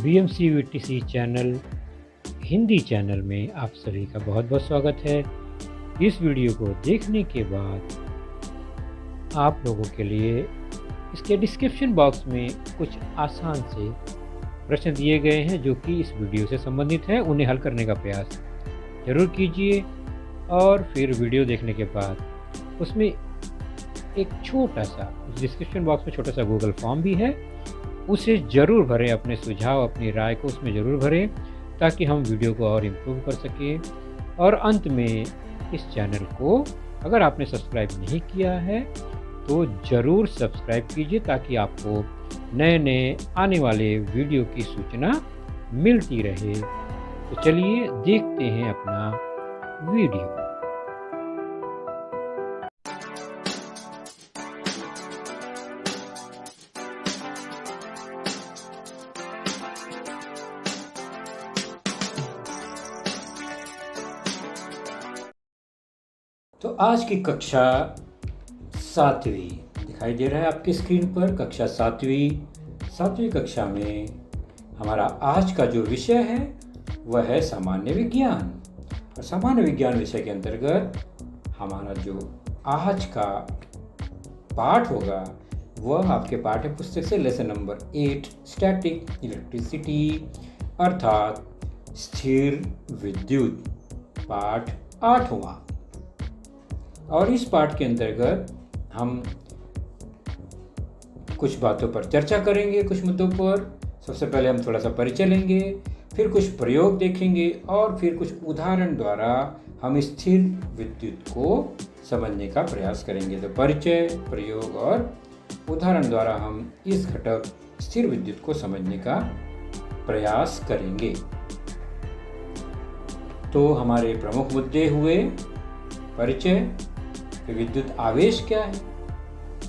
BMCVTC channel Hindi channel में आप सभी का बहुत बहुत स्वागत है। इस वीडियो को देखने के बाद आप लोगों के लिए इसके डिस्क्रिप्शन बॉक्स में कुछ आसान से प्रश्न दिए गए हैं जो कि इस वीडियो से संबंधित हैं। उन्हें हल करने का प्रयास ज़रूर कीजिए और फिर वीडियो देखने के बाद उसमें एक छोटा सा डिस्क्रिप्शन बॉक्स में छोटा सा गूगल फॉर्म भी है, उसे ज़रूर भरें। अपने सुझाव अपनी राय को उसमें ज़रूर भरें ताकि हम वीडियो को और इम्प्रूव कर सकें। और अंत में इस चैनल को अगर आपने सब्सक्राइब नहीं किया है तो ज़रूर सब्सक्राइब कीजिए ताकि आपको नए नए आने वाले वीडियो की सूचना मिलती रहे। तो चलिए देखते हैं अपना वीडियो। तो आज की कक्षा 7वीं दिखाई दे रहा है आपकी स्क्रीन पर। कक्षा 7वीं कक्षा में हमारा आज का जो विषय है वह है सामान्य विज्ञान। और सामान्य विज्ञान विषय के अंतर्गत हमारा जो आज का पाठ होगा वह आपके पाठ्य पुस्तक से लेसन नंबर 8 स्टैटिक इलेक्ट्रिसिटी अर्थात स्थिर विद्युत पाठ 8वां। और इस पाठ के अंतर्गत हम कुछ बातों पर चर्चा करेंगे, कुछ मुद्दों पर। सबसे पहले हम थोड़ा सा परिचय लेंगे, फिर कुछ प्रयोग देखेंगे और फिर कुछ उदाहरण द्वारा हम स्थिर विद्युत को समझने का प्रयास करेंगे। तो परिचय, प्रयोग और उदाहरण द्वारा हम इस घटक स्थिर विद्युत को समझने का प्रयास करेंगे। तो हमारे प्रमुख मुद्दे हुए परिचय, विद्युत आवेश क्या है,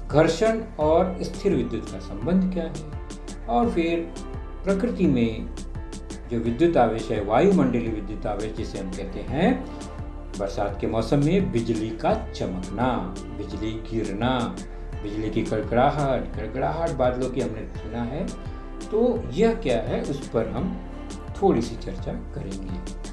घर्षण और स्थिर विद्युत का संबंध क्या है, और फिर प्रकृति में जो विद्युत आवेश है वायुमंडलीय विद्युत आवेश जिसे हम कहते हैं, बरसात के मौसम में बिजली का चमकना, बिजली गिरना, बिजली की गड़गड़ाहट बादलों की हमने सुना है। तो यह क्या है उस पर हम थोड़ी सी चर्चा करेंगे।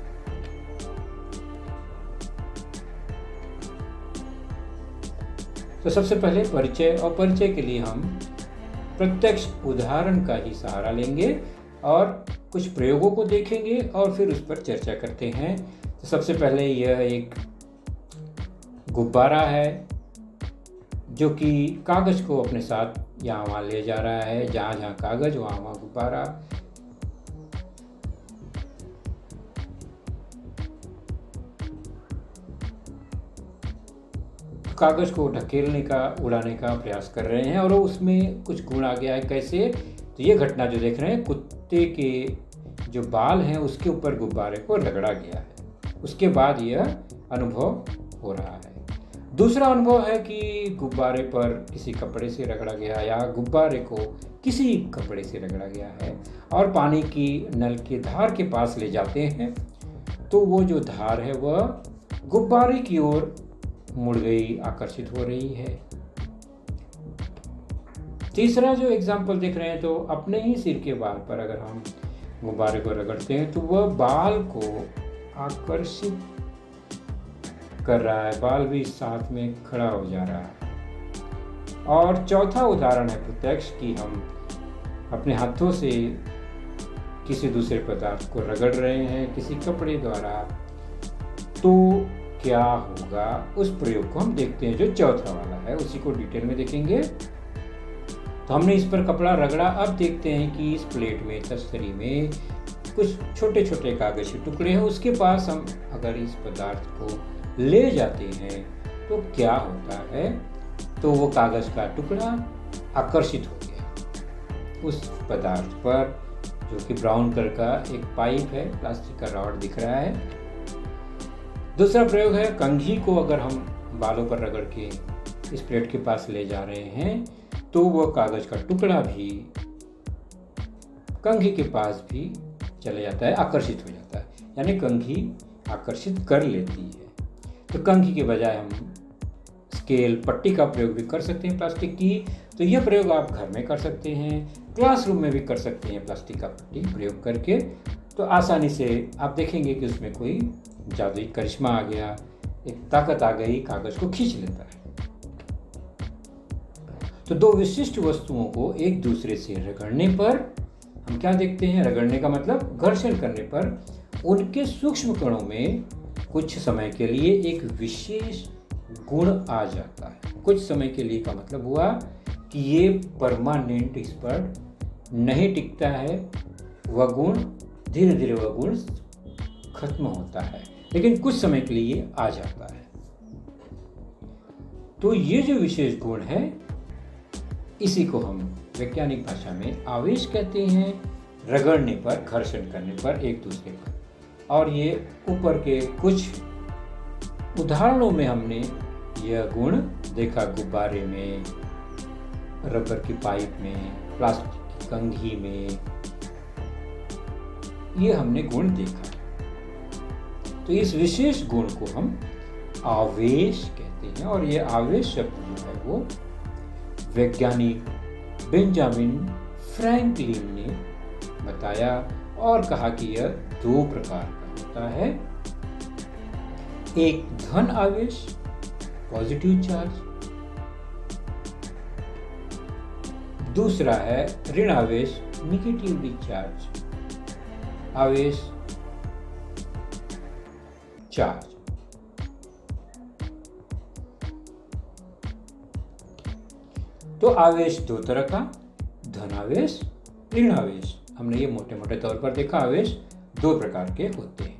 तो सबसे पहले परिचय, और परिचय के लिए हम प्रत्यक्ष उदाहरण का ही सहारा लेंगे और कुछ प्रयोगों को देखेंगे और फिर उस पर चर्चा करते हैं। तो सबसे पहले यह एक गुब्बारा है जो कि कागज को अपने साथ यहाँ वहाँ ले जा रहा है। जहाँ जहाँ कागज वहाँ वहाँ गुब्बारा। कागज को ढकेलने का, उड़ाने का प्रयास कर रहे हैं और उसमें कुछ गुण आ गया है। कैसे? तो ये घटना जो देख रहे हैं, कुत्ते के जो बाल हैं उसके ऊपर गुब्बारे को रगड़ा गया है। उसके बाद यह अनुभव हो रहा है। दूसरा अनुभव है कि गुब्बारे पर किसी कपड़े से रगड़ा गया या गुब्बारे को किसी कपड़े से रगड़ा गया है और पानी की नल की धार के पास ले जाते हैं तो वो जो धार है वह गुब्बारे की ओर मुड़ गई, आकर्षित हो रही है। तीसरा जो एग्जाम्पल देख रहे हैं, तो अपने ही सिर के बाल पर अगर हम गुब्बारे को रगड़ते हैं तो वह बाल को आकर्षित कर रहा है, बाल भी साथ में खड़ा हो जा रहा है। और चौथा उदाहरण है प्रत्यक्ष कि हम अपने हाथों से किसी दूसरे पदार्थ को रगड़ रहे हैं किसी कपड़े द्वारा, तो क्या होगा उस प्रयोग को हम देखते हैं जो चौथा वाला है, उसी को डिटेल में देखेंगे। तो हमने इस पर कपड़ा रगड़ा। अब देखते हैं कि इस प्लेट में, तस्तरी में कुछ छोटे छोटे कागज के टुकड़े हैं। उसके पास हम अगर इस पदार्थ को ले जाते हैं तो क्या होता है? तो वो कागज का टुकड़ा आकर्षित हो गया उस पदार्थ पर, जो कि ब्राउन कलर का एक पाइप है, प्लास्टिक का रॉड दिख रहा है। दूसरा प्रयोग है कंघी को अगर हम बालों पर रगड़ के इस प्लेट के पास ले जा रहे हैं तो वह कागज का टुकड़ा भी कंघी के पास भी चले जाता है, आकर्षित हो जाता है, यानी कंघी आकर्षित कर लेती है। तो कंघी के बजाय हम स्केल, पट्टी का प्रयोग भी कर सकते हैं प्लास्टिक की, तो यह प्रयोग आप घर में कर सकते हैं, क्लासरूम में भी कर सकते हैं। प्लास्टिक का पट्टी प्रयोग करके तो आसानी से आप देखेंगे कि उसमें कोई जादुई करिश्मा आ गया, एक ताकत आ गई, कागज को खींच लेता है। तो दो विशिष्ट वस्तुओं को एक दूसरे से रगड़ने पर हम क्या देखते हैं? रगड़ने का मतलब घर्षण करने पर उनके सूक्ष्म कणों में कुछ समय के लिए एक विशेष गुण आ जाता है। कुछ समय के लिए का मतलब हुआ कि ये परमानेंट इस पर नहीं टिकता है, वह गुण धीरे धीरे वह गुण खत्म होता है, लेकिन कुछ समय के लिए आ जाता है। तो ये जो विशेष गुण है इसी को हम वैज्ञानिक भाषा में आवेश कहते हैं। रगड़ने पर, घर्षण करने पर एक दूसरे पर। और ये ऊपर के कुछ उदाहरणों में हमने यह गुण देखा। गुब्बारे में, रबर की पाइप में, प्लास्टिक की कंघी में, ये हमने गुण देखा। तो इस विशेष गुण को हम आवेश कहते हैं। और ये आवेश शब्द जो है वो वैज्ञानिक बेंजामिन फ्रैंकलिन ने बताया और कहा कि यह दो प्रकार का होता है। एक धन आवेश, पॉजिटिव चार्ज, दूसरा है ऋण आवेश, निगेटिवली चार्ज आवेश, चार्ज। तो आवेश दो तरह का, धन आवेश, ऋण आवेश। हमने ये मोटे मोटे तौर पर देखा। आवेश दो प्रकार के होते हैं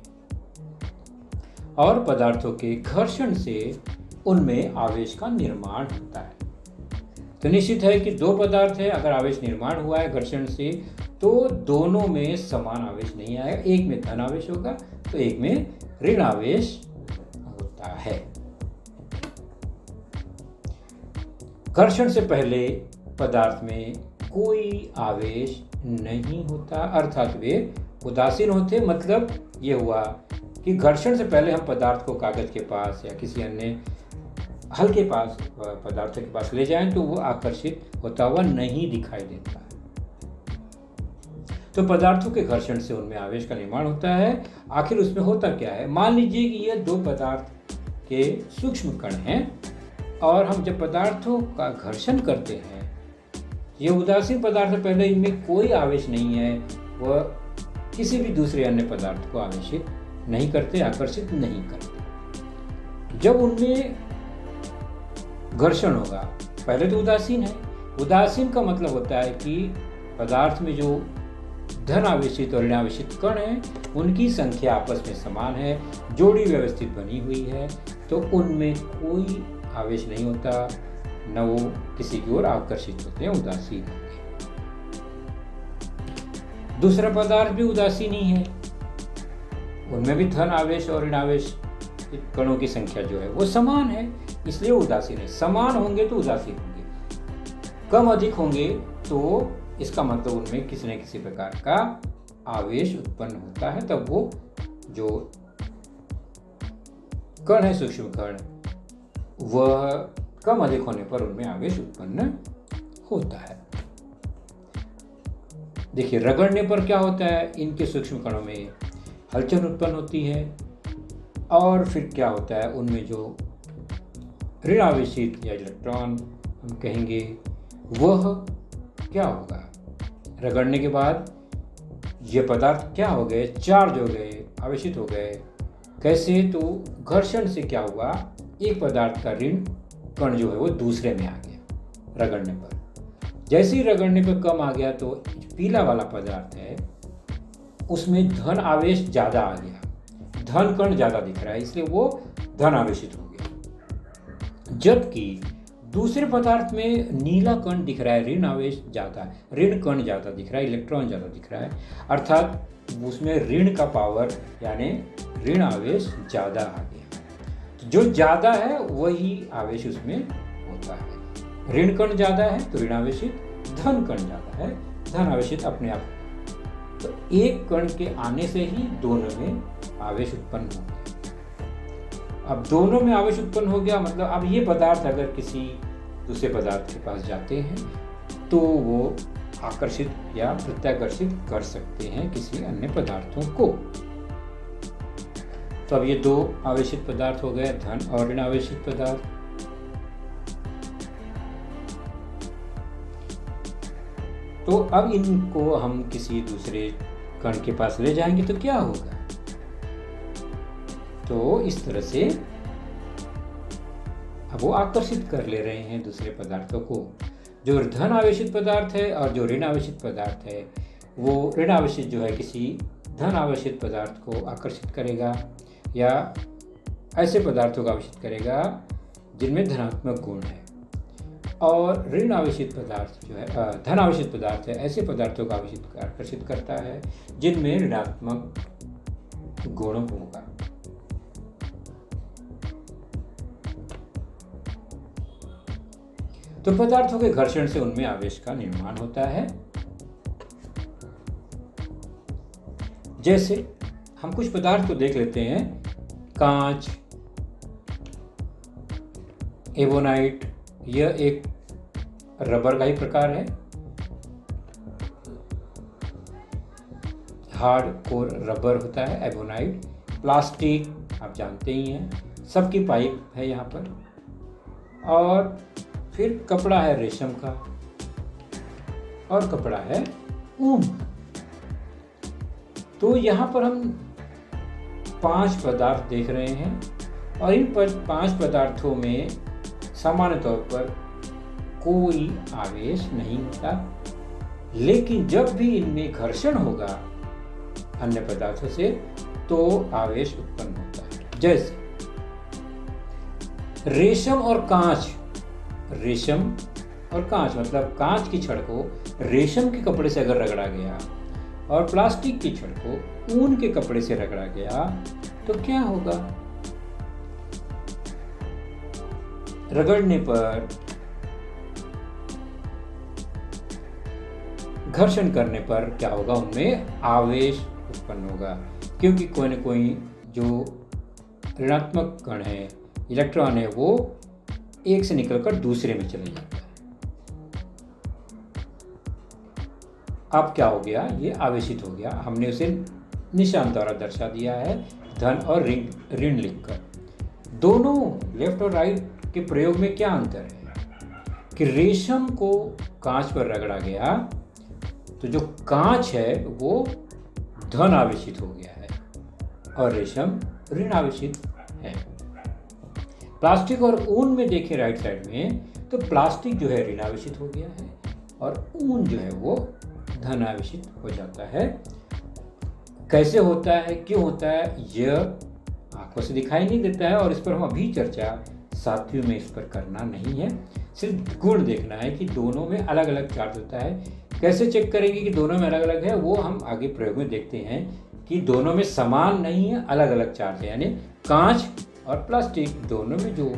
और पदार्थों के घर्षण से उनमें आवेश का निर्माण होता है। तो निश्चित है कि दो पदार्थ है, अगर आवेश निर्माण हुआ है घर्षण से तो दोनों में समान आवेश नहीं आएगा। एक में धन आवेश होगा तो एक में ऋण आवेश होता है। घर्षण से पहले पदार्थ में कोई आवेश नहीं होता, अर्थात वे उदासीन होते। मतलब ये हुआ कि घर्षण से पहले हम पदार्थ को कागज के पास या किसी अन्य हल्के पास पदार्थ के पास ले जाएं तो वो आकर्षित होता हुआ नहीं दिखाई देता है। तो पदार्थों के घर्षण से उनमें आवेश का निर्माण होता है। आखिर उसमें होता क्या है? मान लीजिए कि ये दो पदार्थ के सूक्ष्म कण हैं और हम जब पदार्थों का घर्षण करते हैं, ये उदासीन पदार्थ पहले इनमें कोई आवेश नहीं है, वह किसी भी दूसरे अन्य पदार्थ को आवेशित नहीं करते, आकर्षित नहीं करते। जब उनमें घर्षण होगा, पहले तो उदासीन है। उदासीन का मतलब होता है कि पदार्थ में जो धन आवेशित और ऋण आवेशित कण हैं उनकी संख्या आपस में समान है, जोड़ी व्यवस्थित बनी हुई है, तो उनमें कोई आवेश नहीं होता, न वो किसी की ओर आकर्षित होते हैं, उदासीन होते हैं। दूसरा पदार्थ भी उदासीन ही है, उनमें भी धन आवेश और ऋण आवेश कणों की संख्या जो है वो समान है, इसलिए उदासीन है। समान होंगे तो उदासीन होंगे, कम अधिक होंगे तो इसका मतलब उनमें किसी न किसी प्रकार का आवेश उत्पन्न होता है। तब वो जो कण है, सूक्ष्म कण, वह कम अधिक होने पर उनमें आवेश उत्पन्न होता है। देखिए, रगड़ने पर क्या होता है? इनके सूक्ष्म कणों में हलचल उत्पन्न होती है और फिर क्या होता है, उनमें जो ऋण आवेशित या इलेक्ट्रॉन हम कहेंगे, वह क्या होगा? रगड़ने के बाद ये पदार्थ क्या हो गए? चार्ज हो गए, आवेशित हो गए। कैसे? तो घर्षण से क्या हुआ, एक पदार्थ का ऋण कण जो है वो दूसरे में आ गया रगड़ने पर। जैसे ही रगड़ने पर कम आ गया तो पीला वाला पदार्थ है उसमें धन आवेश ज़्यादा आ गया, धन कण ज़्यादा दिख रहा है, इसलिए वो धन आवेशित हो गया। जबकि दूसरे पदार्थ में नीला कण दिख रहा है, ऋण आवेश ज़्यादा, ऋण कण ज़्यादा दिख रहा है, इलेक्ट्रॉन ज़्यादा दिख रहा है, अर्थात उसमें ऋण का पावर यानी ऋण आवेश ज़्यादा आ गया। तो जो ज़्यादा है वही आवेश उसमें होता है। ऋण कण ज़्यादा है तो ऋण आवेशित, धन कण ज़्यादा है, धन आवेशित अपने आप। तो एक कण के आने से ही दोनों में आवेश उत्पन्न हो गया। अब दोनों में आवेश उत्पन्न हो गया, मतलब अब ये पदार्थ अगर किसी दूसरे पदार्थ के पास जाते हैं तो वो आकर्षित या प्रत्याकर्षित कर सकते हैं किसी अन्य पदार्थों को। तो अब ये दो आवेशित पदार्थ हो गए, धन और ऋण आवेशित पदार्थ। तो अब इनको हम किसी दूसरे कण के पास ले जाएंगे तो क्या होगा? तो इस तरह से अब वो आकर्षित कर ले रहे हैं दूसरे पदार्थों को। जो धन आवेशित पदार्थ है और जो ऋण आवेशित पदार्थ है, वो ऋण आवेशित जो है किसी धन आवेशित पदार्थ को आकर्षित करेगा या ऐसे पदार्थों को आवेशित करेगा जिनमें धनात्मक गुण है, और ऋण आवेशित पदार्थ जो है धन आवेशित पदार्थ है ऐसे पदार्थों को आकर्षित करता है जिनमें ऋणात्मक गुण होगा। तो पदार्थों के घर्षण से उनमें आवेश का निर्माण होता है। जैसे हम कुछ पदार्थ को देख लेते हैं, कांच, एवोनाइट, यह एक रबर का ही प्रकार है। हार्ड कोर रबर होता है एवोनाइट। प्लास्टिक आप जानते ही हैं, सबकी पाइप है यहाँ पर। और फिर कपड़ा है रेशम का, और कपड़ा है ऊन। तो यहाँ पर हम 5 पदार्थ देख रहे हैं, और इन 5 पदार्थों में सामान्य तौर पर कोई आवेश नहीं होता, लेकिन जब भी इनमें घर्षण होगा अन्य पदार्थों से तो आवेश उत्पन्न होता है। जैसे रेशम और कांच, रेशम और कांच मतलब कांच की छड़ को रेशम के कपड़े से अगर रगड़ा गया और प्लास्टिक की छड़ को ऊन के कपड़े से रगड़ा गया तो क्या होगा? रगड़ने पर, घर्षण करने पर क्या होगा? उनमें आवेश उत्पन्न होगा, क्योंकि कोई न कोई जो ऋणात्मक कण है, इलेक्ट्रॉन है, वो एक से निकलकर दूसरे में चले जाता है। अब क्या हो गया? ये आवेशित हो गया। हमने उसे निशान द्वारा दर्शा दिया है, धन और ऋण लिखकर। दोनों लेफ्ट और राइट के प्रयोग में क्या अंतर है कि रेशम को कांच पर रगड़ा गया तो जो कांच है वो धन आवेशित हो गया है और रेशम ऋण आवेशित है। प्लास्टिक और ऊन में देखें राइट साइड में, तो प्लास्टिक जो है ऋण आवेशित हो गया है और ऊन जो है वो धन आवेशित हो जाता है। कैसे होता है, क्यों होता है, यह आंखों से दिखाई नहीं देता है और इस पर हम अभी चर्चा साथियों में इस पर करना नहीं है। सिर्फ गुण देखना है कि दोनों में अलग अलग चार्ज होता है। कैसे चेक करेंगे कि दोनों में अलग अलग है, वो हम आगे प्रयोग में देखते हैं कि दोनों में समान नहीं है, अलग अलग चार्ज है। यानी कांच और प्लास्टिक दोनों में जो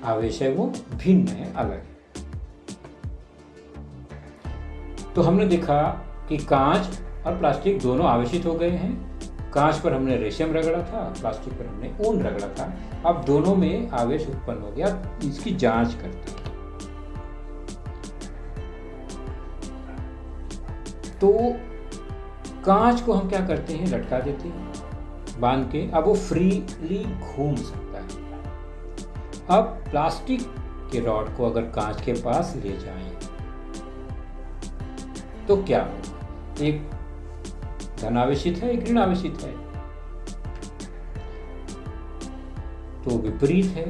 आवेश है वो भिन्न है, अलग है। तो हमने देखा कि कांच और प्लास्टिक दोनों आवेशित हो गए हैं। कांच पर हमने रेशम रगड़ा था, प्लास्टिक पर हमने ऊन रगड़ा था। अब दोनों में आवेश उत्पन्न हो गया, इसकी जांच करते हैं। तो कांच को हम क्या करते हैं, लटका देते हैं बांध के। अब वो फ्रीली घूम सकता है। अब प्लास्टिक के रॉड को अगर कांच के पास ले जाएं तो क्या होगा? एक धन आवेशित है, एक ऋण आवेशित है, तो विपरीत है,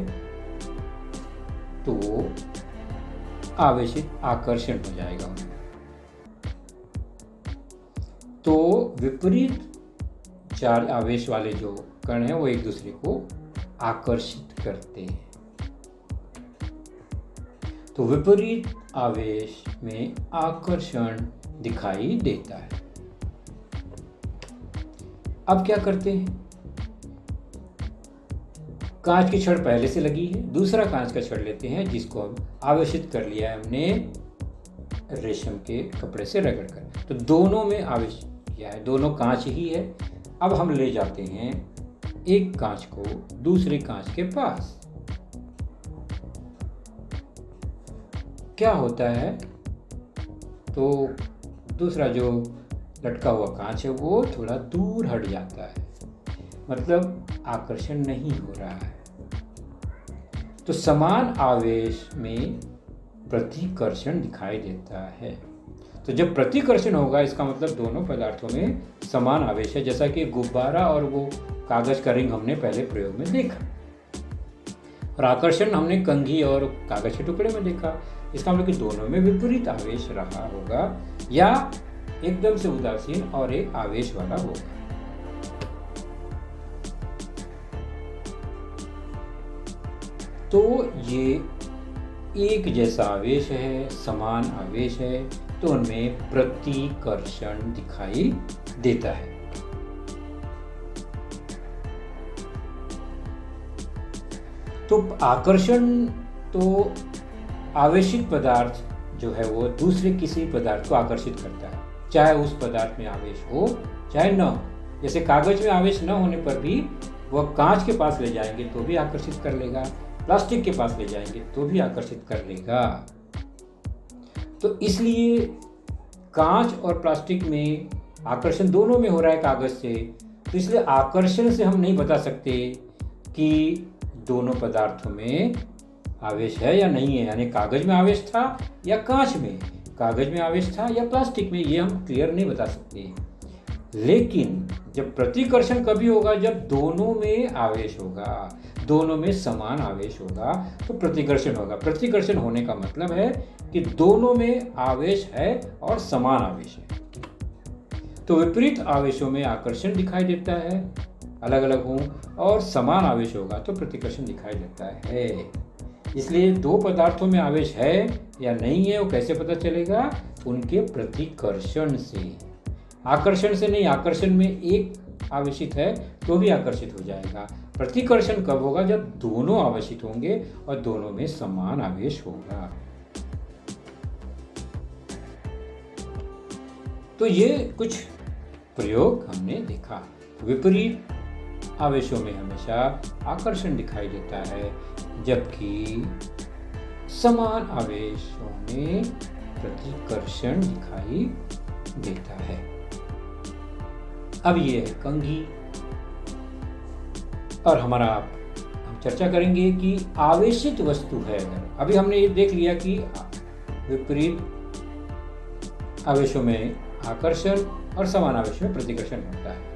तो वो आवेशित आकर्षण हो जाएगा उनमें। तो विपरीत चार्ज आवेश वाले जो कण हैं वो एक दूसरे को आकर्षित करते हैं। तो विपरीत आवेश में आकर्षण दिखाई देता है। अब क्या करते हैं? कांच की छड़ पहले से लगी है, दूसरा कांच का छड़ लेते हैं जिसको हम आवेशित कर लिया है हमने रेशम के कपड़े से रगड़कर। तो दोनों में आवेश किया है, दोनों कांच ही है। अब हम ले जाते हैं एक कांच को दूसरे कांच के पास। क्या होता है, तो दूसरा जो लटका हुआ कांच है वो थोड़ा दूर हट जाता है, मतलब आकर्षण नहीं हो रहा है। तो समान आवेश में प्रतिकर्षण दिखाई देता है। तो जब प्रतिकर्षण होगा इसका मतलब दोनों पदार्थों में समान आवेश है, जैसा कि गुब्बारा और वो कागज का रिंग हमने पहले प्रयोग में देखा, और आकर्षण हमने कंघी और कागज के टुकड़े में देखा। इसका मतलब कि दोनों में विपरीत आवेश रहा होगा, या एकदम से उदासीन और एक आवेश वाला होगा। तो ये एक जैसा आवेश है, समान आवेश है, तो उनमें प्रतिकर्षण दिखाई देता है। तो आकर्षण तो आवेशित पदार्थ जो है वो दूसरे किसी पदार्थ को आकर्षित करता है, चाहे उस पदार्थ में आवेश हो चाहे न हो। जैसे कागज में आवेश न होने पर भी वह कांच के पास ले जाएंगे तो भी आकर्षित कर लेगा, प्लास्टिक के पास ले जाएंगे तो भी आकर्षित कर लेगा। तो इसलिए कांच और प्लास्टिक में आकर्षण दोनों में हो रहा है कागज से, तो इसलिए आकर्षण से हम नहीं बता सकते कि दोनों पदार्थों में आवेश है या नहीं है, यानी कागज में आवेश था या कांच में, कागज में आवेश था या प्लास्टिक में, ये हम क्लियर नहीं बता सकते। लेकिन जब प्रतिकर्षण कभी होगा, जब दोनों में आवेश होगा, दोनों में समान आवेश होगा, तो प्रतिकर्षण होगा। प्रतिकर्षण होने का मतलब है कि दोनों में आवेश है और समान आवेश है। तो विपरीत आवेशों में आकर्षण दिखाई देता है, अलग अलग हों, और समान आवेश होगा तो प्रतिकर्षण दिखाई देता है। इसलिए दो पदार्थों में आवेश है या नहीं है वो कैसे पता चलेगा? उनके प्रतिकर्षण से, आकर्षण से नहीं। आकर्षण में एक आवेशित है तो भी आकर्षित हो जाएगा। प्रतिकर्षण कब होगा? जब दोनों आवेशित होंगे और दोनों में समान आवेश होगा। तो ये कुछ प्रयोग हमने देखा। विपरीत आवेशों में हमेशा आकर्षण दिखाई देता है, जबकि समान आवेशों में प्रतिकर्षण दिखाई देता है। अब ये है कंघी, और हम चर्चा करेंगे कि आवेशित वस्तु है अगर, अभी हमने ये देख लिया कि विपरीत आवेशों में आकर्षण और समान आवेश में प्रतिकर्षण होता है।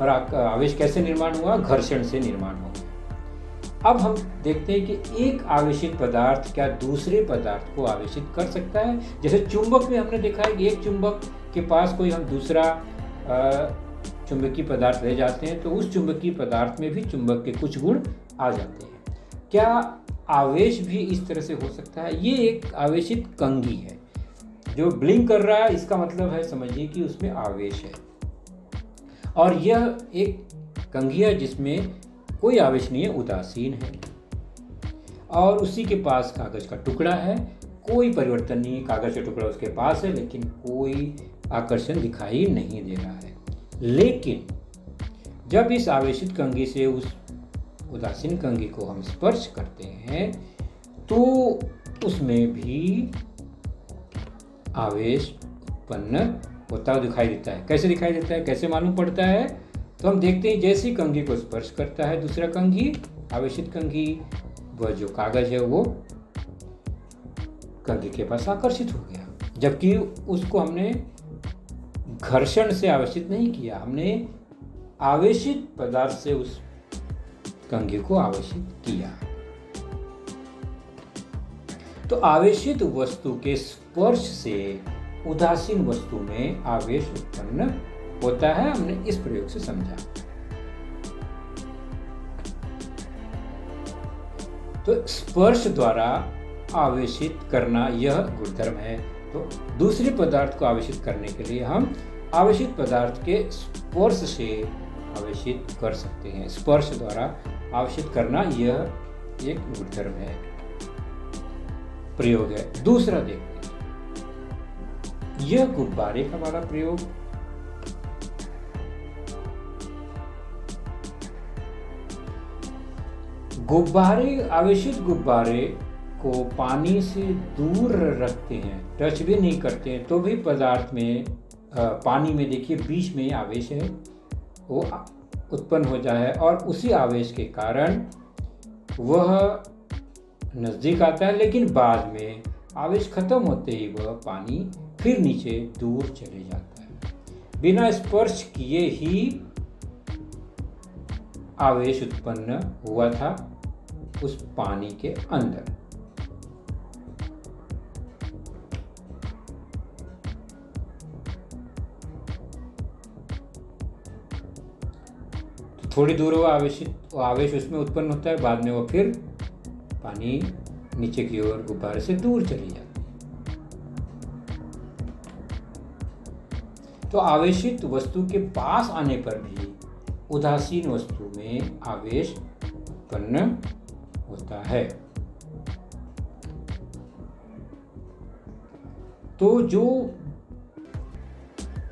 और आवेश कैसे निर्माण हुआ? घर्षण से निर्माण हो गया। अब हम देखते हैं कि एक आवेशित पदार्थ क्या दूसरे पदार्थ को आवेशित कर सकता है। जैसे चुंबक में हमने देखा है कि एक चुंबक के पास कोई हम दूसरा चुंबकीय पदार्थ ले जाते हैं तो उस चुंबकीय पदार्थ में भी चुंबक के कुछ गुण आ जाते हैं। क्या आवेश भी इस तरह से हो सकता है? ये एक आवेशित कंघी है जो ब्लिंक कर रहा है, इसका मतलब है समझिए कि उसमें आवेश है। और यह एक कंघी है जिसमें कोई आवेश नहीं है, उदासीन है, और उसी के पास कागज का टुकड़ा है, कोई परिवर्तन नहीं है, कागज का टुकड़ा उसके पास है लेकिन कोई आकर्षण दिखाई नहीं दे रहा है। लेकिन जब इस आवेशित कंघी से उस उदासीन कंघी को हम स्पर्श करते हैं तो उसमें भी आवेश उत्पन्न होता हुआ दिखाई देता है। कैसे दिखाई देता है, कैसे मालूम पड़ता है? तो हम देखते हैं जैसी कंघी को स्पर्श करता है दूसरा कंघी, आवेशित कंघी, वह जो कागज है वो कंघी के पास आकर्षित हो गया, जबकि उसको हमने घर्षण से आवेशित नहीं किया, हमने आवेशित पदार्थ से उस कंघी को आवेशित किया। तो आवेशित वस्तु के स्पर्श से उदासीन वस्तु में आवेश उत्पन्न होता है, हमने इस प्रयोग से समझा। तो स्पर्श द्वारा आवेशित करना यह गुणधर्म है। तो दूसरे पदार्थ को आवेशित करने के लिए हम आवेशित पदार्थ के स्पर्श से आवेशित कर सकते हैं। स्पर्श द्वारा आवेशित करना यह एक गुणधर्म है, प्रयोग है। दूसरा देखते हैं, यह गुब्बारे का वाला प्रयोग। गुब्बारे, आवेशित गुब्बारे को पानी से दूर रखते हैं, टच भी नहीं करते हैं, तो भी पदार्थ में पानी में देखिए बीच में आवेश है वो उत्पन्न हो जाए और उसी आवेश के कारण वह नज़दीक आता है, लेकिन बाद में आवेश खत्म होते ही वह पानी फिर नीचे दूर चले जाता है। बिना स्पर्श किए ही आवेश उत्पन्न हुआ था उस पानी के अंदर। तो थोड़ी दूर वो आवेश उसमें उत्पन्न होता है, बाद में वो फिर पानी नीचे की ओर गुब्बारे से दूर चली जाती है। तो आवेशित वस्तु के पास आने पर भी उदासीन वस्तु में आवेश उत्पन्न होता है। तो जो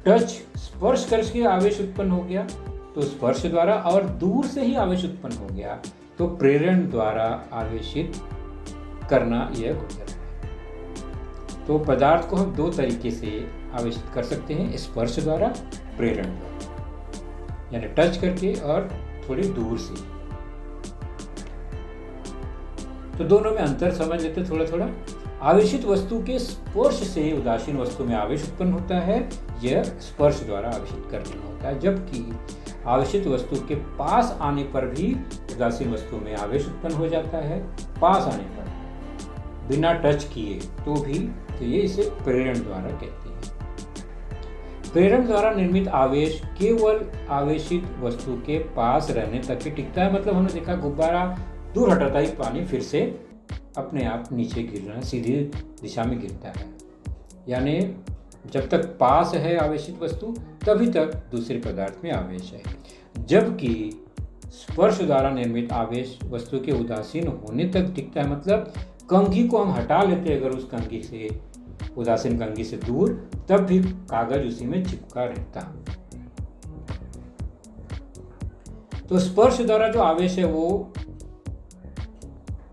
टच स्पर्श करके आवेश उत्पन्न हो गया तो स्पर्श द्वारा, और दूर से ही आवेश उत्पन्न हो गया तो प्रेरण द्वारा आवेशित करना यह गुणधर्म है। तो पदार्थ को हम दो तरीके से आवेशित कर सकते हैं, स्पर्श द्वारा, प्रेरण द्वारा, यानी टच करके और थोड़ी दूर से। तो दोनों में अंतर समझ लेते हैं थोड़ा थोड़ा। आवेशित वस्तु के स्पर्श से उदासीन वस्तु में आवेश उत्पन्न होता है, यह स्पर्श द्वारा आवेशित करना होता है। जबकि आवेशित वस्तु के पास आने पर भी उदासीन वस्तु में आवेश उत्पन्न हो जाता है, पास आने पर, बिना टच किए तो भी, तो ये इसे प्रेरण द्वारा कहते हैं। प्रेरण द्वारा निर्मित आवेश केवल आवेशित वस्तु के पास रहने तक ही टिकता है। मतलब हमने देखा गुब्बारा दूर हटाता ही पानी फिर से अपने आप नीचे गिरना, सीधी दिशा में गिरता है। यानी जब तक पास है आवेशित वस्तु तभी तक दूसरे पदार्थ में आवेश है। जबकि स्पर्श द्वारा निर्मित आवेश वस्तु के उदासीन होने तक टिकता है। मतलब कंघी को हम हटा लेते हैं अगर उस कंघी से, उदासीन कंघी से दूर, तब भी कागज उसी में चिपका रहता। तो स्पर्श द्वारा जो आवेश है वो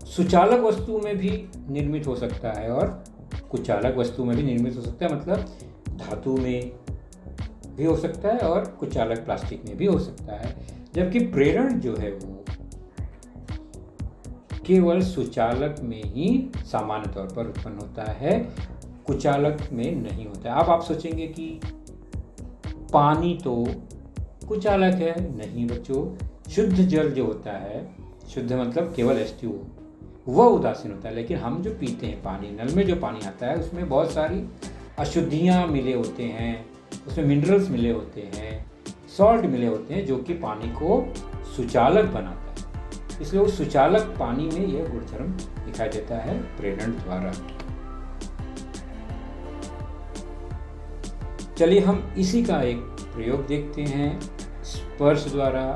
सुचालक वस्तु में भी निर्मित हो सकता है और कुचालक वस्तु में भी निर्मित हो सकता है। मतलब धातु में भी हो सकता है और कुचालक प्लास्टिक में भी हो सकता है। जबकि प्रेरण जो है वो केवल सुचालक में ही सामान्य तौर पर उत्पन्न होता है, कुचालक में नहीं होता है। अब आप सोचेंगे कि पानी तो कुचालक है, नहीं बच्चों। शुद्ध जल जो होता है, शुद्ध मतलब केवल H2O, वह उदासीन होता है। लेकिन हम जो पीते हैं पानी, नल में जो पानी आता है उसमें बहुत सारी अशुद्धियाँ मिले होते हैं, उसमें मिनरल्स मिले होते हैं, सॉल्ट मिले होते हैं, जो कि पानी को सुचालक बनाता है। इसलिए उस सुचालक पानी में यह गुणधर्म दिखाई देता है प्रेरण द्वारा। चलिए हम इसी का एक प्रयोग देखते हैं, स्पर्श द्वारा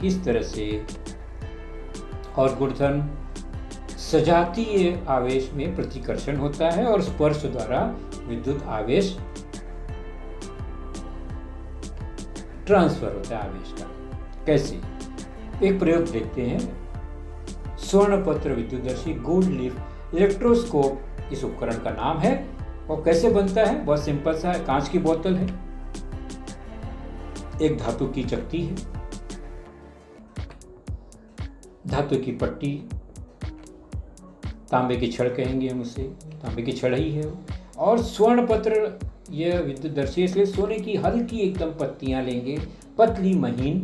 किस तरह से और गुणधर्म सजातीय आवेश में प्रतिकर्षण होता है और स्पर्श द्वारा विद्युत आवेश ट्रांसफर होता है आवेश का। कैसे? एक प्रयोग देखते हैं। स्वर्णपत्र विद्युतदर्शी गोल्ड लीफ इलेक्ट्रोस्कोप इस उपकरण का नाम है। और कैसे बनता है? बहुत सिंपल सा है। कांच की बोतल है, एक धातु की चकती है, धातु की पट्टी, तांबे की छड़ कहेंगे हम उसे, तांबे की छड़ ही है वो, और स्वर्णपत्र, यह विद्युतदर्शी इसलिए सोने की हल्की एकदम पत्तियां लेंगे, पतली महीन,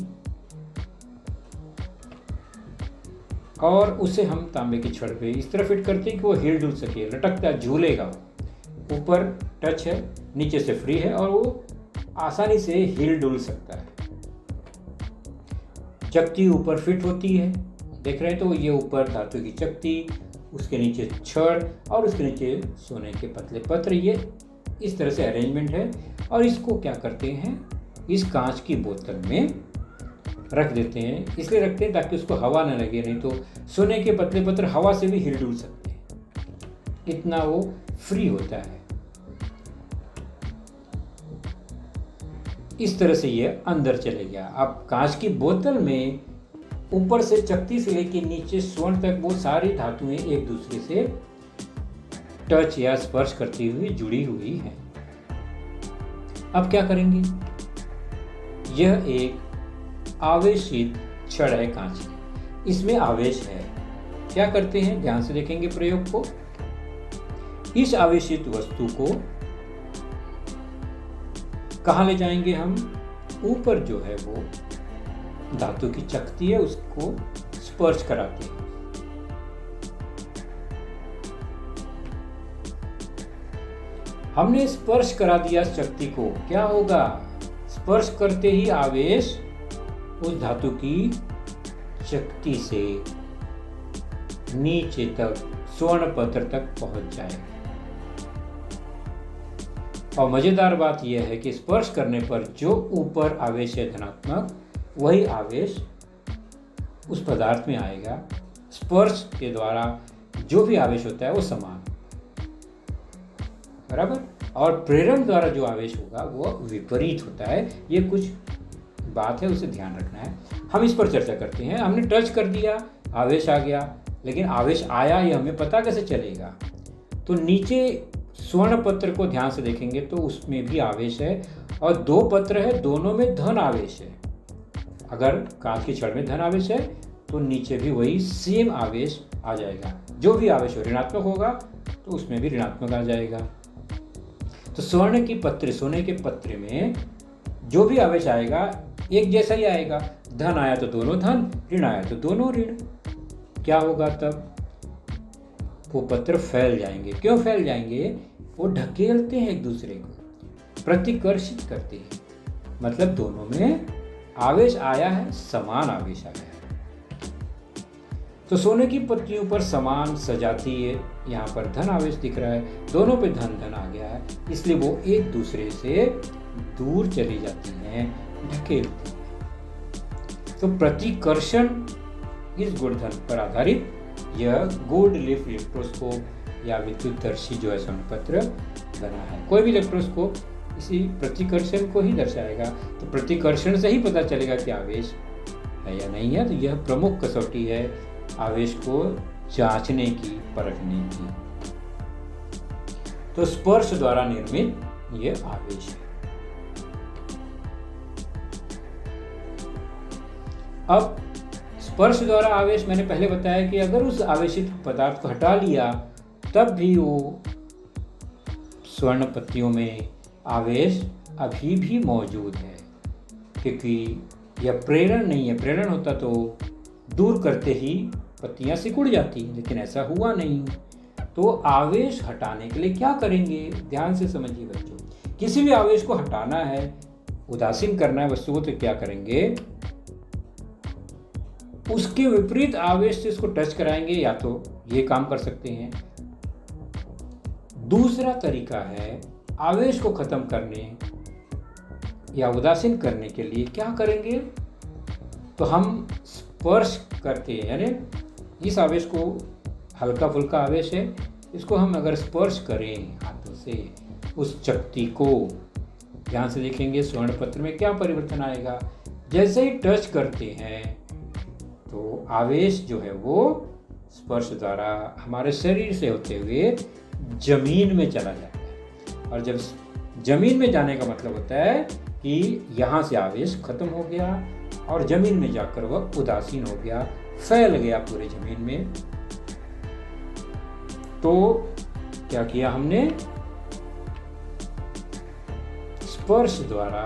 और उसे हम तांबे की छड़ पे इस तरह फिट करते हैं कि वो हिल डुल सके, लटकता झूलेगा। वो ऊपर टच है, नीचे से फ्री है और वो आसानी से हिल डुल सकता है। चकती ऊपर फिट होती है, देख रहे हैं तो ये ऊपर धातु की चकती, उसके नीचे छड़ और उसके नीचे सोने के पतले पत्र। ये इस तरह से अरेंजमेंट है। और इसको क्या करते हैं, इस कांच की बोतल में रख देते हैं। इसलिए रखते हैं ताकि उसको हवा न लगे, नहीं तो सोने के पतले पत्र हवा से भी हिल डुल सकते हैं, इतना वो फ्री होता है। इस तरह से ये अंदर चले गया। अब कांच की बोतल में ऊपर से चकती से लेकर नीचे स्वर्ण तक वो सारी धातुएं एक दूसरे से टच या स्पर्श करती हुई जुड़ी हुई हैं। अब क्या करेंगे? यह एक आवेशित छड़ है कांच की, इसमें आवेश है। क्या करते हैं? ध्यान से देखेंगे प्रयोग को। इस आवेशित वस्तु को कहाँ ले जाएंगे हम? ऊपर जो है वो धातु की चकती है, उसको स्पर्श कराते हैं। हमने स्पर्श करा दिया चकती को, क्या होगा? स्पर्श करते ही आवेश उस धातु की चकती से नीचे तक स्वर्ण पत्र तक पहुंच जाएगा। और मजेदार बात यह है कि स्पर्श करने पर जो ऊपर आवेश है धनात्मक, वही आवेश उस पदार्थ में आएगा। स्पर्श के द्वारा जो भी आवेश होता है वो समान, बराबर। और प्रेरण द्वारा जो आवेश होगा वो विपरीत होता है। ये कुछ बात है, उसे ध्यान रखना है। हम इस पर चर्चा करते हैं। हमने टच कर दिया, आवेश आ गया, लेकिन आवेश आया ये हमें पता कैसे चलेगा? तो नीचे स्वर्ण पत्र को ध्यान से देखेंगे तो उसमें भी आवेश है, और दो पत्र है, दोनों में धन आवेश है। अगर कांच की छड़ में धन आवेश है तो नीचे भी वही सेम आवेश आ जाएगा। जो भी आवेश हो ऋणात्मक होगा तो उसमें भी ऋणात्मक आ जाएगा। तो स्वर्ण की पत्र, सोने के पत्र में जो भी आवेश आएगा एक जैसा ही आएगा। धन आया तो दोनों धन, ऋण आया तो दोनों ऋण। क्या होगा तब? वो पत्र फैल जाएंगे। क्यों फैल जाएंगे? वो ढकेलते हैं एक दूसरे को, प्रतिकर्षित करते हैं। मतलब दोनों में आवेश आया है, समान आवेश आया है। तो सोने की पत्तियों पर समान सजातीय, यहाँ पर धन आवेश दिख रहा है, दोनों पे धन धन आ गया है, इसलिए वो एक दूसरे से दूर चली जाती हैं, ढकेलती हैं। तो प्रतिकर्षण इस गुणधर्म पर आधारित यह गोल्ड लीफ इलेक्ट्रोस्कोप या विद्युतदर्शी जो है स्वर्ण बना है। कोई भी इलेक्ट्रोस्कोप इसी प्रतिकर्षण को ही दर्शाएगा। तो प्रतिकर्षण से ही पता चलेगा कि आवेश है या नहीं है। तो यह प्रमुख कसौटी है आवेश को जांचने की, परखने की। तो स्पर्श द्वारा निर्मित यह आवेश है। अब स्पर्श द्वारा आवेश, मैंने पहले बताया कि अगर उस आवेशित पदार्थ को हटा लिया तब भी वो स्वर्ण पत्तियों में आवेश अभी भी मौजूद है, क्योंकि यह प्रेरण नहीं है। प्रेरण होता तो दूर करते ही पत्तियां सिकुड़ जाती, लेकिन ऐसा हुआ नहीं। तो आवेश हटाने के लिए क्या करेंगे? ध्यान से समझिए बच्चों। किसी भी आवेश को हटाना है, उदासीन करना है वस्तु को, तो क्या करेंगे? उसके विपरीत आवेश से इसको टच कराएंगे, या तो ये काम कर सकते हैं। दूसरा तरीका है आवेश को खत्म करने या उदासीन करने के लिए क्या करेंगे? तो हम स्पर्श करते हैं, यानी इस आवेश को, हल्का फुल्का आवेश है, इसको हम अगर स्पर्श करें हाथों से उस चकती को, ध्यान से देखेंगे स्वर्ण पत्र में क्या परिवर्तन आएगा। जैसे ही टच करते हैं तो आवेश जो है वो स्पर्श द्वारा हमारे शरीर से होते हुए जमीन में चला जाता है। और जब जमीन में जाने का मतलब होता है कि यहाँ से आवेश खत्म हो गया और जमीन में जाकर वह उदासीन हो गया, फैल गया पूरे जमीन में। तो क्या किया हमने? स्पर्श द्वारा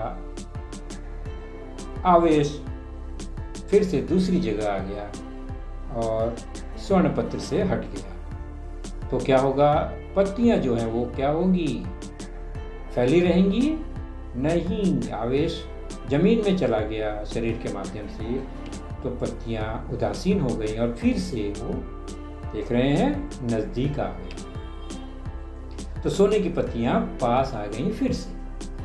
आवेश फिर से दूसरी जगह आ गया और स्वर्ण पत्र से हट गया। तो क्या होगा? पत्तियां जो हैं वो क्या होंगी? फैली रहेंगी? नहीं, आवेश जमीन में चला गया शरीर के माध्यम से, तो पत्तियां उदासीन हो गई और फिर से वो, देख रहे हैं, नजदीक आ गई। तो सोने की पत्तियां पास आ गई फिर से,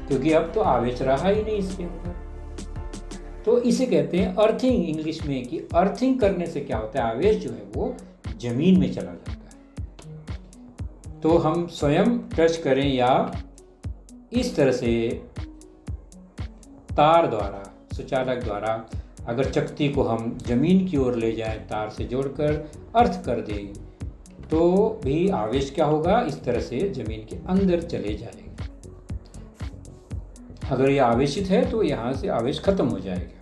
क्योंकि अब तो आवेश रहा ही नहीं इसके अंदर। तो इसे कहते हैं अर्थिंग इंग्लिश में, कि अर्थिंग करने से क्या होता है? आवेश जो है वो जमीन में चला जाता है। तो हम स्वयं टच करें या इस तरह से तार द्वारा, सुचालक द्वारा अगर चकती को हम जमीन की ओर ले जाएं, तार से जोड़कर अर्थ कर दें तो भी आवेश क्या होगा, इस तरह से जमीन के अंदर चले जाएगा। अगर ये आवेशित है तो यहाँ से आवेश खत्म हो जाएगा।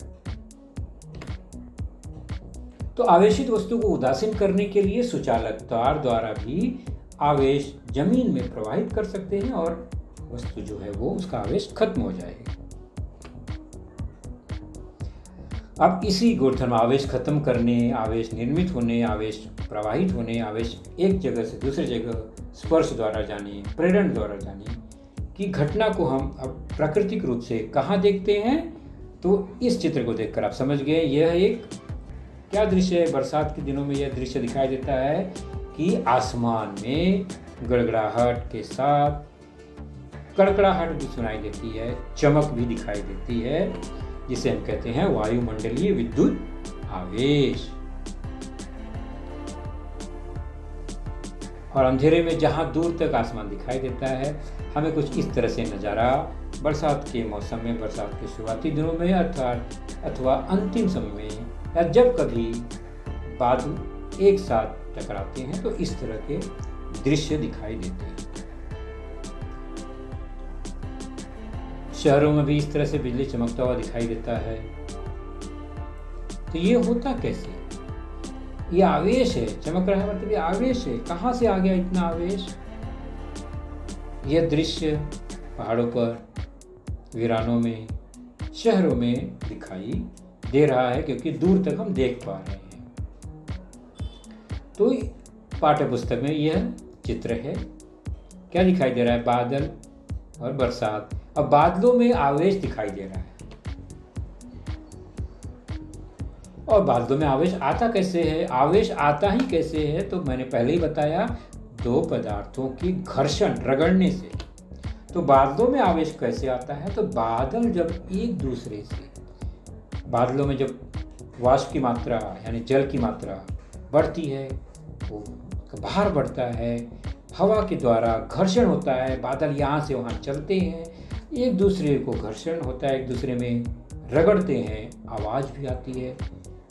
तो आवेशित वस्तु को उदासीन करने के लिए सुचालक तार द्वारा भी आवेश जमीन में प्रवाहित कर सकते हैं और वस्तु जो है वो उसका आवेश खत्म हो जाएगा। अब इसी गुणधर्म आवेश खत्म करने, आवेश निर्मित होने, आवेश प्रवाहित होने, आवेश एक जगह से दूसरी जगह स्पर्श द्वारा जाने, प्रेरण द्वारा जाने की घटना को हम अब प्राकृतिक रूप से कहाँ देखते हैं, तो इस चित्र को देखकर आप समझ गए यह एक क्या दृश्य है। बरसात के दिनों में यह दृश्य दिखाई देता है कि आसमान में गड़गड़ाहट के साथ कड़कड़ाहट भी सुनाई देती है, चमक भी दिखाई देती है, जिसे हम कहते हैं वायुमंडलीय विद्युत आवेश। और अंधेरे में जहां दूर तक आसमान दिखाई देता है, हमें कुछ इस तरह से नज़ारा बरसात के मौसम में, बरसात के शुरुआती दिनों में अथवा अंतिम समय में, या जब कभी बादल एक साथ टकराते हैं तो इस तरह के दृश्य दिखाई देते हैं। शहरों में भी इस तरह से बिजली चमकता हुआ दिखाई देता है। तो ये होता कैसे? ये आवेश है, चमक रहा है मतलब ये आवेश है। कहाँ से आ गया इतना आवेश? यह दृश्य पहाड़ों पर, वीरानों में, शहरों में दिखाई दे रहा है क्योंकि दूर तक हम देख पा रहे हैं। तो पाठ्य पुस्तक में यह चित्र है। क्या दिखाई दे रहा है? बादल और बरसात। अब बादलों में आवेश दिखाई दे रहा है। और बादलों में आवेश आता कैसे है? आवेश आता ही कैसे है? तो मैंने पहले ही बताया, दो पदार्थों की घर्षण, रगड़ने से। तो बादलों में आवेश कैसे आता है? तो बादल जब एक दूसरे से, बादलों में जब वाष्प की मात्रा यानी जल की मात्रा बढ़ती है, वो बाहर बढ़ता है, हवा के द्वारा घर्षण होता है, बादल यहाँ से वहाँ चलते हैं, एक दूसरे को घर्षण होता है, एक दूसरे में रगड़ते हैं, आवाज़ भी आती है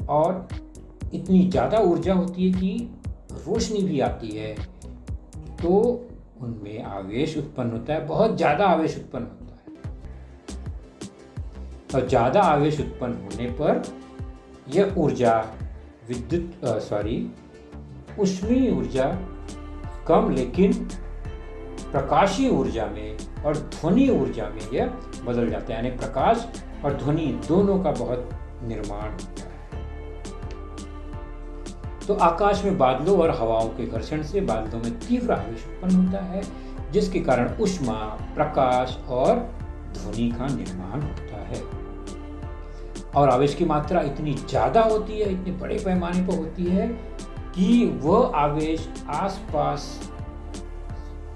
और इतनी ज़्यादा ऊर्जा होती है कि रोशनी भी आती है। तो उनमें आवेश उत्पन्न होता है, बहुत ज़्यादा आवेश उत्पन्न होता है। और ज़्यादा आवेश उत्पन्न होने पर यह ऊर्जा ऊष्मीय ऊर्जा कम, लेकिन प्रकाशीय ऊर्जा में और ध्वनि ऊर्जा में यह बदल जाता है। यानी प्रकाश और ध्वनि दोनों का बहुत निर्माण होता है। तो आकाश में बादलों और हवाओं के घर्षण से बादलों में तीव्र आवेश उत्पन्न होता है, जिसके कारण ऊष्मा, प्रकाश और ध्वनि का निर्माण होता है। और आवेश की मात्रा इतनी ज़्यादा होती है, इतने बड़े पैमाने पर होती है कि वह आवेश आसपास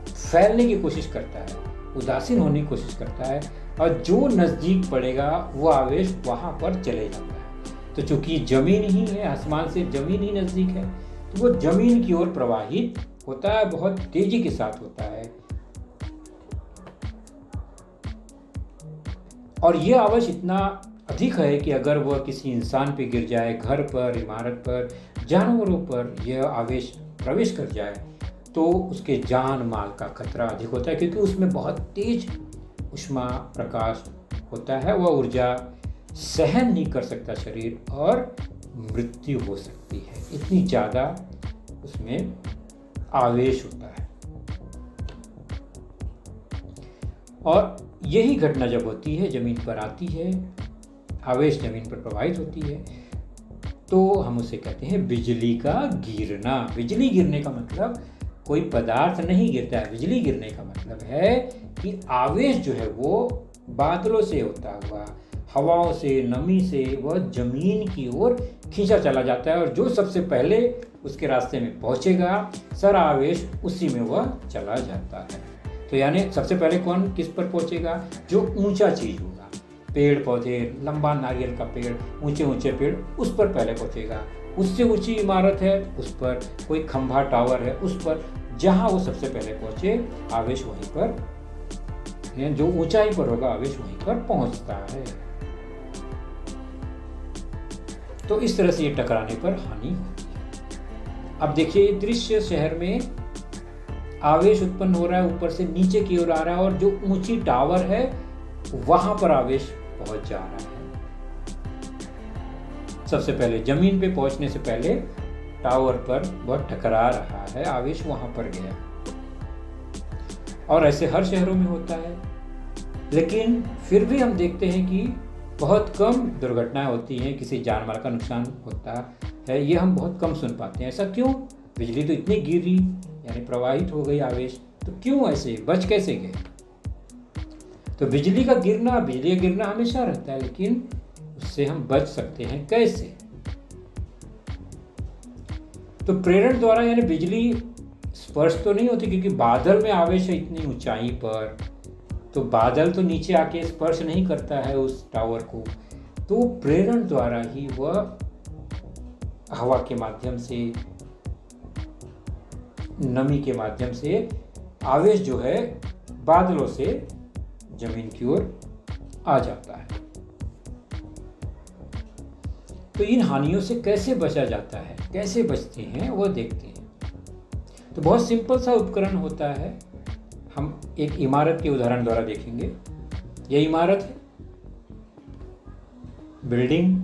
फैलने की कोशिश करता है, उदासीन होने की कोशिश करता है, और जो नज़दीक पड़ेगा वो आवेश वहाँ पर चले जाता है। तो चूंकि जमीन ही है, आसमान से जमीन ही नज़दीक है, तो वो जमीन की ओर प्रवाहित होता है, बहुत तेजी के साथ होता है। और ये आवेश इतना अधिक है कि अगर वह किसी इंसान पे गिर जाए, घर पर, इमारत पर, जानवरों पर यह आवेश प्रवेश कर जाए, तो उसके जान माल का खतरा अधिक होता है, क्योंकि उसमें बहुत तेज ऊष्मा, प्रकाश होता है। वह ऊर्जा सहन नहीं कर सकता शरीर और मृत्यु हो सकती है, इतनी ज़्यादा उसमें आवेश होता है। और यही घटना जब होती है, जमीन पर आती है, आवेश जमीन पर प्रवाहित होती है, तो हम उसे कहते हैं बिजली का गिरना। बिजली गिरने का मतलब कोई पदार्थ नहीं गिरता है। बिजली गिरने का मतलब है कि आवेश जो है वो बादलों से होता हुआ, हवाओं से, नमी से वह जमीन की ओर खींचा चला जाता है, और जो सबसे पहले उसके रास्ते में पहुंचेगा, सारा आवेश उसी में वह चला जाता है। तो यानी सबसे पहले कौन किस पर पहुंचेगा? जो ऊंचा चीज होगा, पेड़ पौधे, लंबा नारियल का पेड़, ऊंचे ऊंचे पेड़, उस पर पहले पहुंचेगा। उससे ऊंची इमारत है, उस पर कोई खंभा, टावर है, उस पर, जहां वो सबसे पहले पहुंचे, आवेश वहीं पर, जो ऊंचाई पर होगा आवेश वहीं पर पहुंचता है। तो इस तरह से ये टकराने पर हानि होती है। अब देखिए ये दृश्य शहर में आवेश उत्पन्न हो रहा है, ऊपर से नीचे की ओर आ रहा है और जो ऊंची टावर है वहां पर आवेश पहुंच जा रहा है। सबसे पहले जमीन पे पहुंचने से पहले टावर पर वह टकरा रहा है, आवेश वहां पर गया। और ऐसे हर शहरों में होता है, लेकिन फिर भी हम देखते हैं कि बहुत कम दुर्घटनाएं होती हैं, किसी जान माल का नुकसान होता है, ये हम बहुत कम सुन पाते हैं। ऐसा क्यों? बिजली तो इतनी गिरी, यानी प्रवाहित हो गई आवेश, तो क्यों ऐसे बच कैसे गए? तो बिजली का गिरना हमेशा रहता है, लेकिन उससे हम बच सकते हैं कैसे? तो प्रेरण द्वारा, यानी बिजली स्पर्श तो नहीं होती, क्योंकि बादल में आवेश है इतनी ऊंचाई पर, तो बादल तो नीचे आके स्पर्श नहीं करता है उस टावर को, तो प्रेरण द्वारा ही वह हवा के माध्यम से, नमी के माध्यम से आवेश जो है बादलों से जमीन की ओर आ जाता है। तो इन हानियों से कैसे बचा जाता है, कैसे बचते हैं वो देखते हैं। तो बहुत सिंपल सा उपकरण होता है, हम एक इमारत के उदाहरण द्वारा देखेंगे। यह इमारत है, बिल्डिंग,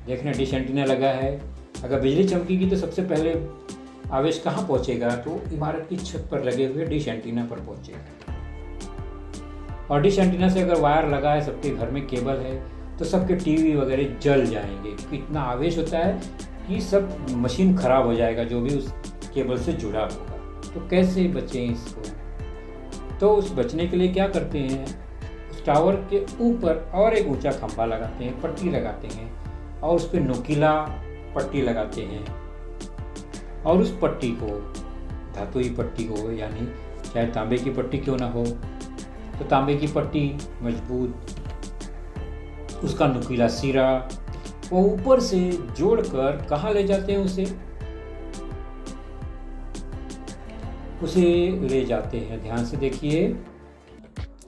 देखने डिश एंटीना लगा है। अगर बिजली चमकेगी तो सबसे पहले आवेश कहाँ पहुंचेगा? तो इमारत की छत पर लगे हुए डिश एंटीना पर पहुंचेगा। और डिश एंटीना से अगर वायर लगा है, सबके घर में केबल है, तो सबके टीवी वगैरह जल जाएंगे, क्योंकि इतना आवेश होता है कि सब मशीन खराब हो जाएगा जो भी उस केबल से जुड़ा होगा। तो कैसे बचें इसको? तो उस बचने के लिए क्या करते हैं, उस टावर के ऊपर और एक ऊंचा खंभा लगाते हैं, पट्टी लगाते हैं, और उस पर नुकीला पट्टी लगाते हैं, और उस पट्टी को, धातुई पट्टी को, यानी चाहे तांबे की पट्टी क्यों ना हो, तो तांबे की पट्टी मजबूत, उसका नुकीला सिरा वो ऊपर से जोड़कर कहाँ ले जाते हैं? उसे ले जाते हैं, ध्यान से देखिए,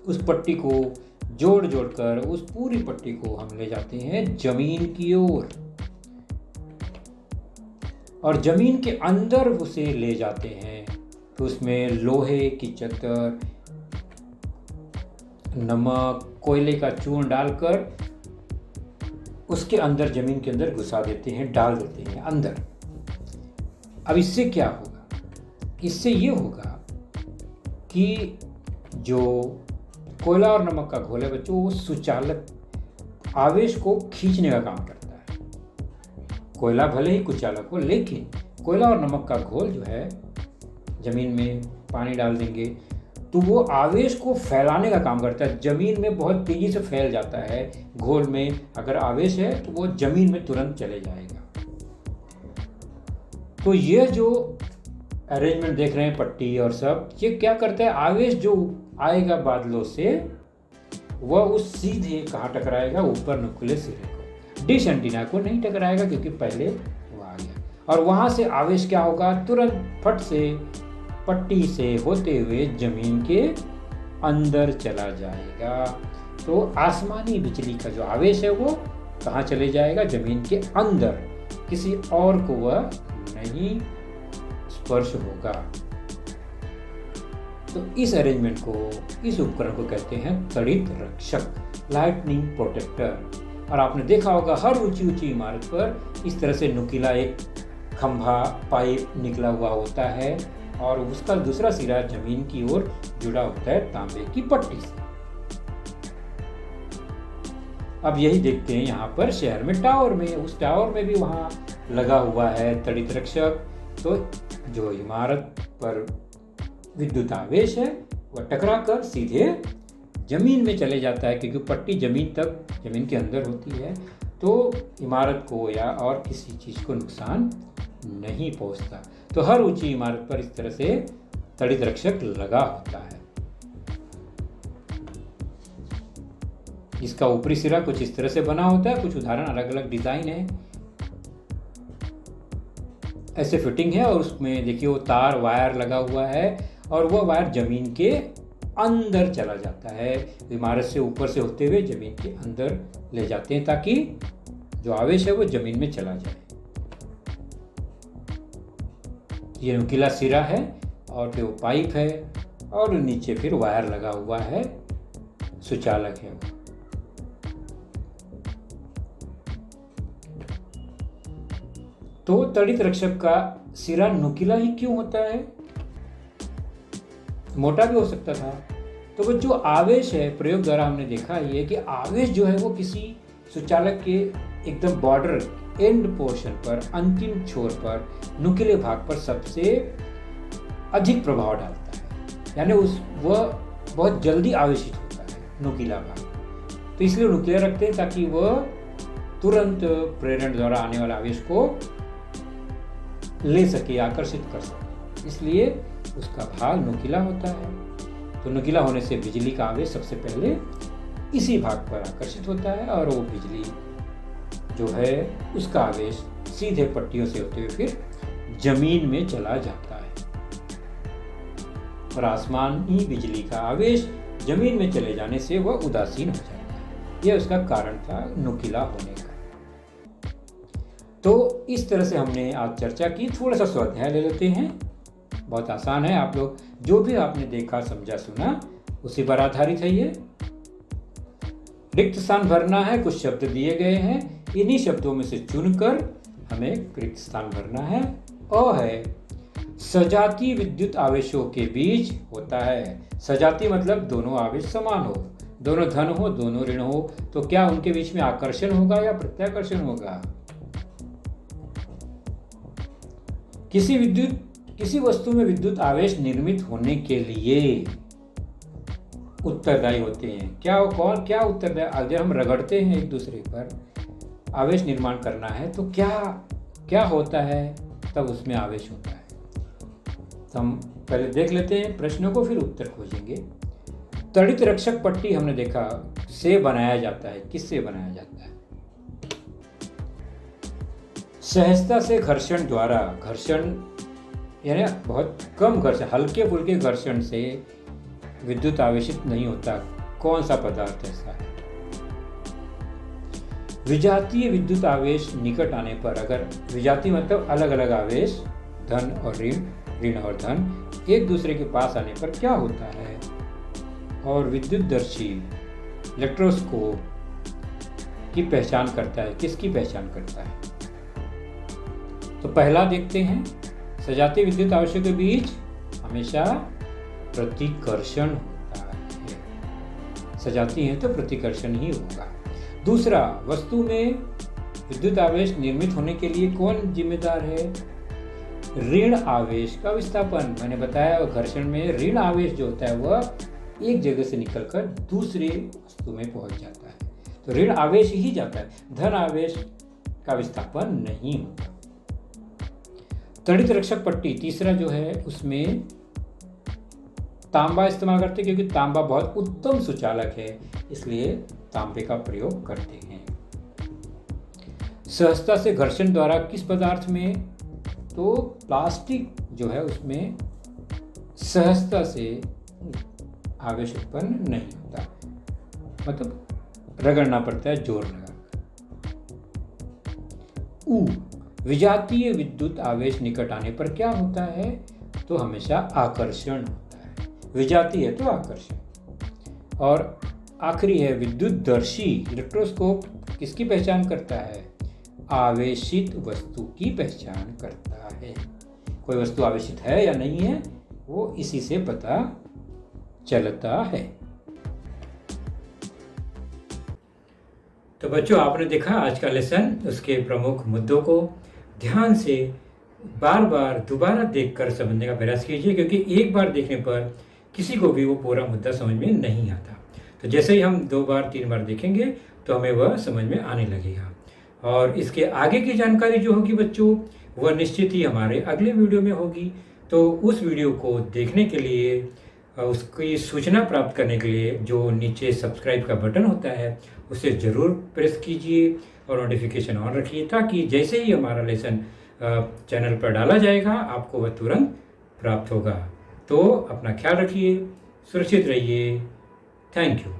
उस पट्टी को जोड़ कर उस पूरी पट्टी को हम ले जाते हैं जमीन की ओर, और जमीन के अंदर उसे ले जाते हैं। तो उसमें लोहे की चद्दर, नमक, कोयले का चूर्ण डालकर उसके अंदर, जमीन के अंदर घुसा देते हैं, डाल देते हैं अंदर। अब इससे क्या होगा? इससे ये होगा कि जो कोयला और नमक का घोल है बच्चों, वो सुचालक आवेश को खींचने का काम करता है। कोयला भले ही कुचालक हो, लेकिन कोयला और नमक का घोल जो है, जमीन में पानी डाल देंगे तो वो आवेश को फैलाने का काम करता है। जमीन में बहुत तेजी से फैल जाता है। घोल में अगर आवेश है तो वो जमीन में तुरंत चले जाएगा। तो ये जो अरेंजमेंट देख रहे हैं, पट्टी और सब, ये क्या करता है, आवेश जो आएगा बादलों से वह उस सीधे कहाँ टकराएगा? ऊपर नुकीले सिरे को। डिश एंटीना को नहीं टकराएगा, क्योंकि पहले वो आ गया, और वहां से आवेश क्या होगा? तुरंत फट से पट्टी से होते हुए जमीन के अंदर चला जाएगा। तो आसमानी बिजली का जो आवेश है वो कहाँ चले जाएगा? जमीन के अंदर, किसी और को वह नहीं स्पर्श होगा। तो इस अरेंजमेंट को, इस उपकरण को कहते हैं तड़ित रक्षक, लाइटनिंग प्रोटेक्टर। और आपने देखा होगा हर ऊंची इमारत पर इस तरह से नुकीला एक खंभा, पाइप निकला हुआ होता है, और उसका दूसरा सिरा जमीन की ओर जुड़ा होता है तांबे की पट्टी से। अब यही देखते हैं यहाँ पर शहर में, टावर में, उस टावर में भी वहाँ लगा हुआ है तड़ित रक्षक। तो जो इमारत पर विद्युत आवेश है वह टकरा कर सीधे जमीन में चले जाता है, क्योंकि पट्टी जमीन तक, जमीन के अंदर होती है, तो इमारत को या और किसी चीज़ को नुकसान नहीं पहुंचता। तो हर ऊंची इमारत पर इस तरह से तड़ित रक्षक लगा होता है। इसका ऊपरी सिरा कुछ इस तरह से बना होता है, कुछ उदाहरण अलग अलग डिजाइन है, ऐसे फिटिंग है, और उसमें देखिए वो तार वायर लगा हुआ है, और वह वायर जमीन के अंदर चला जाता है। इमारत से ऊपर से होते हुए जमीन के अंदर ले जाते हैं, ताकि जो आवेश है वो जमीन में चला जाए। ये नुकीला सिरा है और फिर वो पाइप है और नीचे फिर वायर लगा हुआ है, सुचालक है वो। तो तड़ित रक्षक का सिरा नुकीला ही क्यों होता है? मोटा भी हो सकता था। तो वो जो आवेश है, प्रयोग द्वारा हमने देखा ये कि आवेश जो है वो किसी सुचालक के एकदम बॉर्डर एंड पोर्शन पर, अंतिम छोर पर, नुकीले भाग पर सबसे अधिक प्रभाव डालता है, यानी वह बहुत जल्दी आवेशित होता है नुकीला भाग। तो इसलिए नुकीला रखते हैं ताकि वह तुरंत प्रेरण द्वारा आने वाला आवेश को ले सके, आकर्षित कर सके, इसलिए उसका भाग नुकीला होता है। तो नुकीला होने से बिजली का आवेश सबसे पहले इसी भाग पर आकर्षित होता है और वो बिजली जो है उसका आवेश सीधे पट्टियों से होते हुए फिर जमीन में चला जाता है और आसमानी बिजली का आवेश जमीन में चले जाने से वह उदासीन हो जाता है। यह उसका कारण था नुकीला होने का। तो इस तरह से हमने आज चर्चा की। थोड़ा सा स्वाध्याय ले लेते हैं, बहुत आसान है। आप लोग जो भी आपने देखा, समझा, सुना उसी पर आधारित है ये। रिक्त स्थान भरना है, कुछ शब्द दिए गए हैं, इन्हीं शब्दों में से चुनकर हमें रिक्त स्थान भरना है। अ है सजातीय विद्युत आवेशों के बीच होता है। सजातीय मतलब दोनों आवेश समान हो, दोनों धन हो, दोनों ऋण हो, तो क्या उनके बीच में आकर्षण होगा या प्रत्याकर्षण होगा? किसी वस्तु में विद्युत आवेश निर्मित होने के लिए उत्तरदायी होते हैं। क्या उत्तरदायी? अगर हम रगड़ते हैं एक दूसरे पर, आवेश निर्माण करना है तो क्या होता है, तब उसमें आवेश होता है। तो हम पहले देख लेते हैं प्रश्नों को, फिर उत्तर खोजेंगे। तड़ित रक्षक पट्टी हमने देखा से बनाया जाता है। किससे बनाया जाता है? सहजता से घर्षण द्वारा। घर्षण यानी बहुत कम घर्षण, हल्के फुल्के घर्षण से विद्युत आवेशित नहीं होता। कौन सा पदार्थ ऐसा है? विजातीय विद्युत आवेश निकट आने पर, अगर विजातीय मतलब अलग अलग आवेश, धन और ऋण और धन एक दूसरे के पास आने पर क्या होता है? और विद्युतदर्शी इलेक्ट्रोस्कोप की पहचान करता है। किसकी पहचान करता है? तो पहला देखते हैं, सजातीय विद्युत आवेशों के बीच हमेशा प्रतिकर्षण होता है। सजाती है तो प्रतिकर्षण ही होगा। दूसरा, वस्तु में विद्युत आवेश निर्मित होने के लिए कौन जिम्मेदार है? ऋण आवेश का विस्थापन। मैंने बताया घर्षण में ऋण आवेश जो होता है वह एक जगह से निकलकर दूसरे वस्तु में पहुंच जाता है, तो ऋण आवेश ही जाता है, धन आवेश का विस्थापन नहीं होता। तड़ित रक्षक पट्टी तीसरा जो है उसमें तांबा इस्तेमाल करते हैं, क्योंकि तांबा बहुत उत्तम सुचालक है, इसलिए तांबे का प्रयोग करते हैं। सहजता से घर्षण द्वारा किस पदार्थ में? तो प्लास्टिक जो है उसमें सहजता से आवेश उत्पन्न नहीं होता, मतलब रगड़ना पड़ता है जोर लगाकर। विजातीय विद्युत आवेश निकट आने पर क्या होता है? तो हमेशा आकर्षण होता है। विजातीय है तो आकर्षण। और आखिरी है विद्युतदर्शी इलेक्ट्रोस्कोप किसकी पहचान करता है? आवेशित वस्तु की पहचान करता है। कोई वस्तु आवेशित है या नहीं है वो इसी से पता चलता है। तो बच्चों, आपने देखा आज का लेसन, उसके प्रमुख मुद्दों को ध्यान से बार बार दोबारा देखकर समझने का प्रयास कीजिए, क्योंकि एक बार देखने पर किसी को भी वो पूरा मुद्दा समझ में नहीं आता। तो जैसे ही हम 2 बार 3 बार देखेंगे तो हमें वह समझ में आने लगेगा। और इसके आगे की जानकारी जो होगी बच्चों, वह निश्चित ही हमारे अगले वीडियो में होगी। तो उस वीडियो को देखने के लिए, उसकी सूचना प्राप्त करने के लिए जो नीचे सब्सक्राइब का बटन होता है उसे ज़रूर प्रेस कीजिए और नोटिफिकेशन ऑन रखिए, ताकि जैसे ही हमारा लेसन चैनल पर डाला जाएगा आपको वह तुरंत प्राप्त होगा। तो अपना ख्याल रखिए, सुरक्षित रहिए। Thank you.